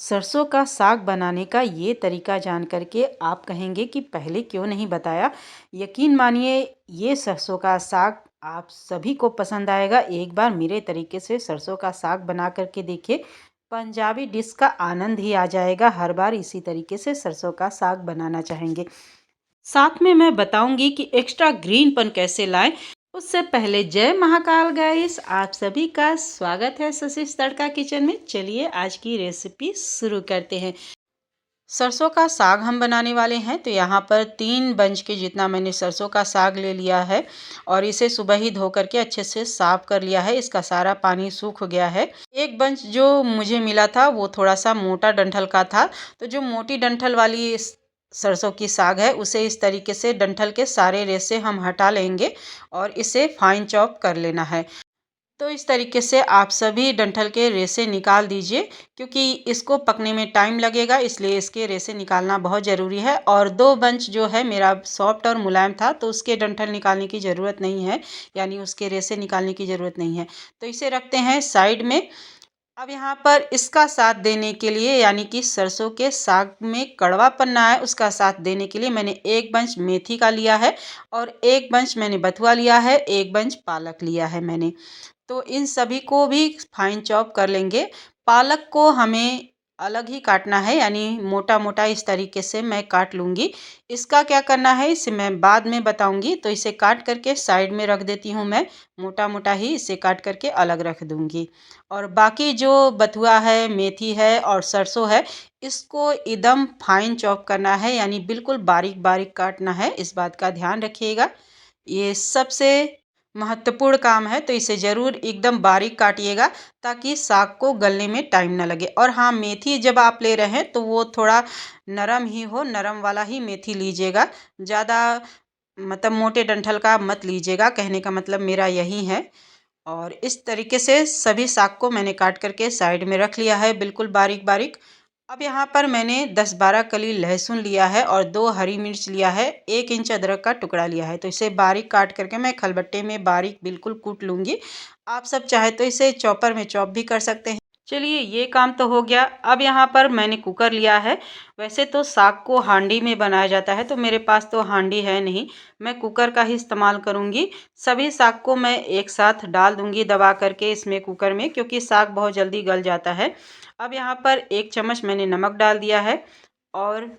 सरसों का साग बनाने का ये तरीका जान कर के आप कहेंगे कि पहले क्यों नहीं बताया। यकीन मानिए, ये सरसों का साग आप सभी को पसंद आएगा। एक बार मेरे तरीके से सरसों का साग बना कर के देखिए, पंजाबी डिश का आनंद ही आ जाएगा। हर बार इसी तरीके से सरसों का साग बनाना चाहेंगे। साथ में मैं बताऊंगी कि एक्स्ट्रा ग्रीनपन कैसे लाएं। उससे पहले जय महाकाल गाइस, आप सभी का स्वागत है सशीष तड़का किचन में। चलिए आज की रेसिपी शुरू करते हैं। सरसों का साग हम बनाने वाले हैं, तो यहाँ पर 3 बंच के जितना मैंने सरसों का साग ले लिया है और इसे सुबह ही धो करके अच्छे से साफ कर लिया है। इसका सारा पानी सूख गया है। एक बंच जो मुझे मिला था वो थोड़ा सा मोटा डंठल का था, तो जो मोटी डंठल वाली सरसों की साग है उसे इस तरीके से डंठल के सारे रेशे हम हटा लेंगे और इसे फाइन चॉप कर लेना है। तो इस तरीके से आप सभी डंठल के रेशे निकाल दीजिए, क्योंकि इसको पकने में टाइम लगेगा, इसलिए इसके रेशे निकालना बहुत ज़रूरी है। और 2 बंच जो है मेरा सॉफ्ट और मुलायम था, तो उसके डंठल निकालने की ज़रूरत नहीं है, यानी उसके रेशे निकालने की ज़रूरत नहीं है। तो इसे रखते हैं साइड में। अब यहाँ पर इसका साथ देने के लिए, यानी कि सरसों के साग में कड़वापन ना आए उसका साथ देने के लिए मैंने 1 बंच मेथी का लिया है और 1 बंच मैंने बथुआ लिया है, 1 बंच पालक लिया है मैंने। तो इन सभी को भी फाइन चॉप कर लेंगे। पालक को हमें अलग ही काटना है, यानी मोटा मोटा इस तरीके से मैं काट लूँगी। इसका क्या करना है इसे मैं बाद में बताऊँगी। तो इसे काट करके साइड में रख देती हूँ मैं। मोटा मोटा ही इसे काट करके अलग रख दूँगी। और बाकी जो बथुआ है, मेथी है और सरसों है, इसको एकदम फाइन चॉप करना है, यानी बिल्कुल बारीक बारीक काटना है। इस बात का ध्यान रखिएगा, ये सबसे महत्वपूर्ण काम है। तो इसे ज़रूर एकदम बारीक काटिएगा, ताकि साग को गलने में टाइम ना लगे। और हाँ, मेथी जब आप ले रहे हैं तो वो थोड़ा नरम ही हो, नरम वाला ही मेथी लीजिएगा। ज़्यादा मतलब मोटे डंठल का मत लीजिएगा, कहने का मतलब मेरा यही है। और इस तरीके से सभी साग को मैंने काट करके साइड में रख लिया है, बिल्कुल बारीक बारीक। अब यहाँ पर मैंने 10-12 कली लहसुन लिया है और 2 हरी मिर्च लिया है, 1 इंच अदरक का टुकड़ा लिया है। तो इसे बारीक काट करके मैं खलबट्टे में बारीक बिल्कुल कूट लूँगी। आप सब चाहे तो इसे चॉपर में चॉप भी कर सकते हैं। चलिए ये काम तो हो गया। अब यहाँ पर मैंने कुकर लिया है। वैसे तो साग को हांडी में बनाया जाता है, तो मेरे पास तो हांडी है नहीं, मैं कुकर का ही इस्तेमाल करूँगी। सभी साग को मैं एक साथ डाल दूँगी दबा करके इसमें कुकर में, क्योंकि साग बहुत जल्दी गल जाता है। अब यहाँ पर 1 चम्मच मैंने नमक डाल दिया है और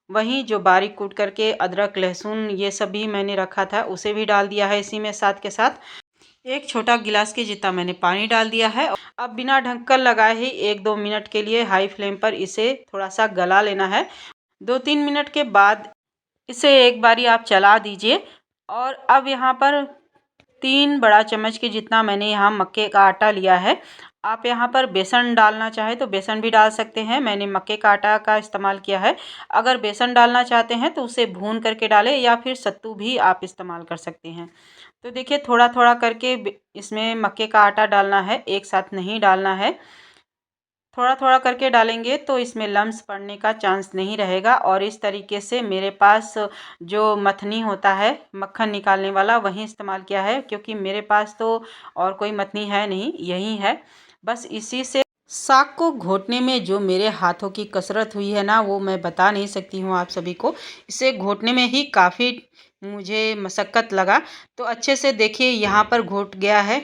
वहीं जो बारीक कूट करके अदरक लहसुन ये सब भी मैंने रखा था उसे भी डाल दिया है इसी में साथ के साथ। 1 छोटा गिलास के जितना मैंने पानी डाल दिया है। अब बिना ढक्कन लगाए ही 1-2 मिनट के लिए हाई फ्लेम पर इसे थोड़ा सा गला लेना है। 2-3 मिनट के बाद इसे एक बारी आप चला दीजिए। और अब यहाँ पर 3 बड़ा चम्मच के जितना मैंने यहाँ मक्के का आटा लिया है। आप यहाँ पर बेसन डालना चाहे तो बेसन भी डाल सकते हैं, मैंने मक्के का आटा का इस्तेमाल किया है। अगर बेसन डालना चाहते हैं तो उसे भून करके डालें, या फिर सत्तू भी आप इस्तेमाल कर सकते हैं। तो देखिए थोड़ा थोड़ा करके इसमें मक्के का आटा डालना है, एक साथ नहीं डालना है। थोड़ा थोड़ा करके डालेंगे तो इसमें लम्स पड़ने का चांस नहीं रहेगा। और इस तरीके से मेरे पास जो मथनी होता है मक्खन निकालने वाला, वही इस्तेमाल किया है, क्योंकि मेरे पास तो और कोई मथनी है नहीं, यही है। बस इसी से साग को घोटने में जो मेरे हाथों की कसरत हुई है ना, वो मैं बता नहीं सकती हूँ आप सभी को। इसे घोटने में ही काफ़ी मुझे मशक्क़त लगा। तो अच्छे से देखिए यहाँ पर घोट गया है।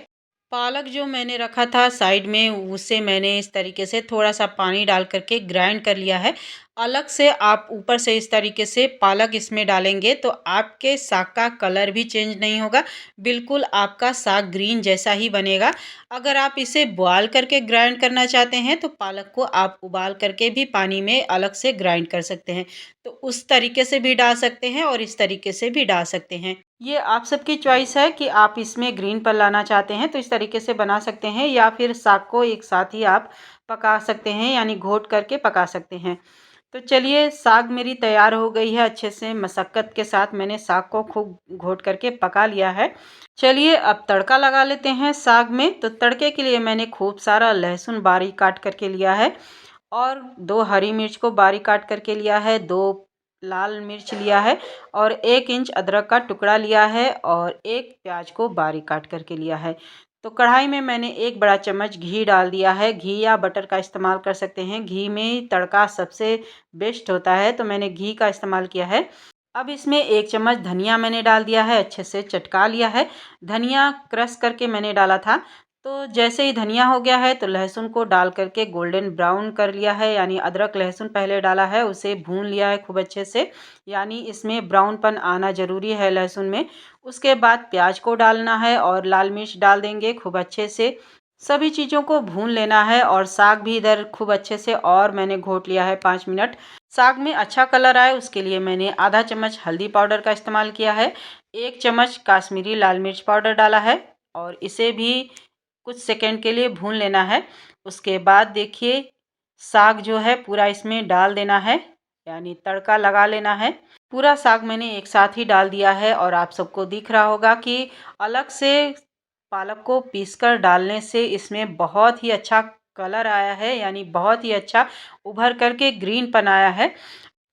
पालक जो मैंने रखा था साइड में, उसे मैंने इस तरीके से थोड़ा सा पानी डाल करके ग्राइंड कर लिया है। अलग से आप ऊपर से इस तरीके से पालक इसमें डालेंगे तो आपके साग का कलर भी चेंज नहीं होगा, बिल्कुल आपका साग ग्रीन जैसा ही बनेगा। अगर आप इसे बॉयल करके ग्राइंड करना चाहते हैं तो पालक को आप उबाल करके भी पानी में अलग से ग्राइंड कर सकते हैं। तो उस तरीके से भी डाल सकते हैं और इस तरीके से भी डाल सकते हैं। ये आप सबकी चॉइस है कि आप इसमें ग्रीन पर लाना चाहते हैं तो इस तरीके से बना सकते हैं, या फिर साग को एक साथ ही आप पका सकते हैं, यानी घोट करके पका सकते हैं। तो चलिए साग मेरी तैयार हो गई है, अच्छे से मशक्क़त के साथ मैंने साग को खूब घोट करके पका लिया है। चलिए अब तड़का लगा लेते हैं साग में। तो तड़के के लिए मैंने खूब सारा लहसुन बारीक काट करके लिया है और 2 हरी मिर्च को बारीक काट करके लिया है, 2 लाल मिर्च लिया है और 1 इंच अदरक का टुकड़ा लिया है और 1 प्याज को बारीक काट करके लिया है। तो कढ़ाई में मैंने 1 बड़ा चम्मच घी डाल दिया है। घी या बटर का इस्तेमाल कर सकते हैं। घी में तड़का सबसे बेस्ट होता है, तो मैंने घी का इस्तेमाल किया है। अब इसमें 1 चम्मच धनिया मैंने डाल दिया है, अच्छे से चटका लिया है। धनिया क्रश करके मैंने डाला था। तो जैसे ही धनिया हो गया है तो लहसुन को डाल करके गोल्डन ब्राउन कर लिया है, यानी अदरक लहसुन पहले डाला है, उसे भून लिया है खूब अच्छे से, यानी इसमें ब्राउनपन आना ज़रूरी है लहसुन में। उसके बाद प्याज को डालना है और लाल मिर्च डाल देंगे खूब अच्छे से। सभी चीज़ों को भून लेना है और साग भी इधर खूब अच्छे से और मैंने घोट लिया है 5 मिनट। साग में अच्छा कलर आए उसके लिए मैंने आधा चम्मच हल्दी पाउडर का इस्तेमाल किया है। 1 चम्मच काश्मीरी लाल मिर्च पाउडर डाला है और इसे भी कुछ सेकंड के लिए भून लेना है। उसके बाद देखिए साग जो है पूरा इसमें डाल देना है, यानी तड़का लगा लेना है। पूरा साग मैंने एक साथ ही डाल दिया है और आप सबको दिख रहा होगा कि अलग से पालक को पीसकर डालने से इसमें बहुत ही अच्छा कलर आया है, यानी बहुत ही अच्छा उभर करके ग्रीनपन आया है।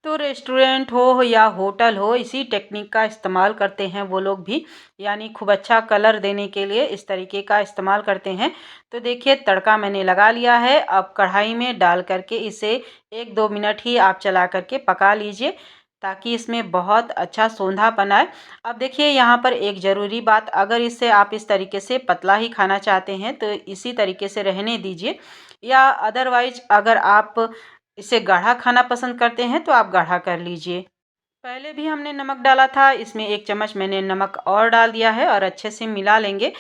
तो रेस्टोरेंट हो या होटल हो, इसी टेक्निक का इस्तेमाल करते हैं वो लोग भी, यानी खूब अच्छा कलर देने के लिए इस तरीके का इस्तेमाल करते हैं। तो देखिए तड़का मैंने लगा लिया है। अब कढ़ाई में डाल करके इसे 1-2 मिनट ही आप चला करके पका लीजिए, ताकि इसमें बहुत अच्छा सोंधापन आए। अब देखिए यहाँ पर एक ज़रूरी बात, अगर इसे आप इस तरीके से पतला ही खाना चाहते हैं तो इसी तरीके से रहने दीजिए, या अदरवाइज अगर आप इसे गाढ़ा खाना पसंद करते हैं तो आप गाढ़ा कर लीजिए। पहले भी हमने नमक डाला था, इसमें 1 चम्मच मैंने नमक और डाल दिया है और अच्छे से मिला लेंगे।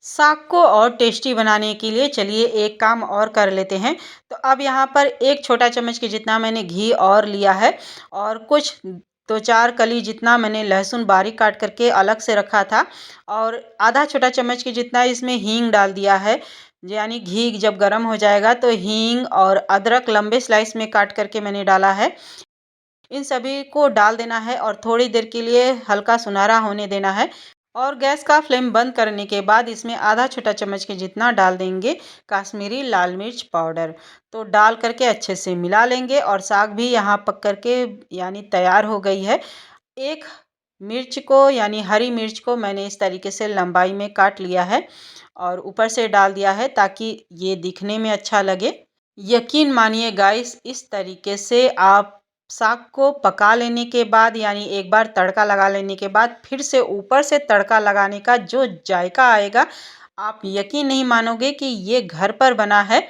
साग को और टेस्टी बनाने के लिए चलिए एक काम और कर लेते हैं। तो अब यहाँ पर 1 छोटा चम्मच के जितना मैंने घी और लिया है और कुछ 2-4 कली जितना मैंने लहसुन बारीक काट करके अलग से रखा था और आधा छोटा चम्मच के जितना इसमें हींग डाल दिया है। यानी घी जब गर्म हो जाएगा तो हींग और अदरक लंबे स्लाइस में काट करके मैंने डाला है। इन सभी को डाल देना है और थोड़ी देर के लिए हल्का सुनहरा होने देना है और गैस का फ्लेम बंद करने के बाद इसमें आधा छोटा चम्मच के जितना डाल देंगे काश्मीरी लाल मिर्च पाउडर। तो डाल करके अच्छे से मिला लेंगे और साग भी यहाँ पक करके यानी तैयार हो गई है। एक मिर्च को यानी हरी मिर्च को मैंने इस तरीके से लंबाई में काट लिया है और ऊपर से डाल दिया है ताकि ये दिखने में अच्छा लगे। यकीन मानिए गाइस, इस तरीके से आप साग को पका लेने के बाद यानी एक बार तड़का लगा लेने के बाद फिर से ऊपर से तड़का लगाने का जो जायका आएगा, आप यकीन नहीं मानोगे कि ये घर पर बना है।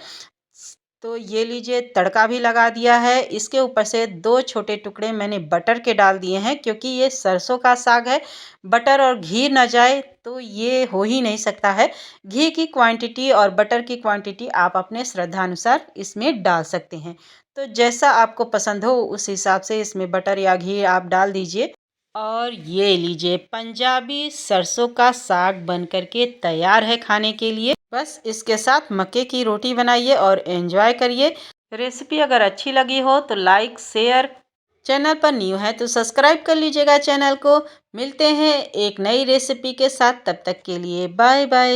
तो ये लीजिए तड़का भी लगा दिया है। इसके ऊपर से 2 छोटे टुकड़े मैंने बटर के डाल दिए हैं, क्योंकि ये सरसों का साग है। बटर और घी ना जाए तो ये हो ही नहीं सकता है। घी की क्वांटिटी और बटर की क्वांटिटी आप अपने श्रद्धानुसार इसमें डाल सकते हैं। तो जैसा आपको पसंद हो उस हिसाब से इसमें बटर या घी आप डाल दीजिए। और ये लीजिए पंजाबी सरसों का साग बन कर के तैयार है खाने के लिए। बस इसके साथ मक्के की रोटी बनाइए और एंजॉय करिए। रेसिपी अगर अच्छी लगी हो तो लाइक शेयर, चैनल पर न्यू है तो सब्सक्राइब कर लीजिएगा चैनल को। मिलते हैं एक नई रेसिपी के साथ, तब तक के लिए बाय बाय।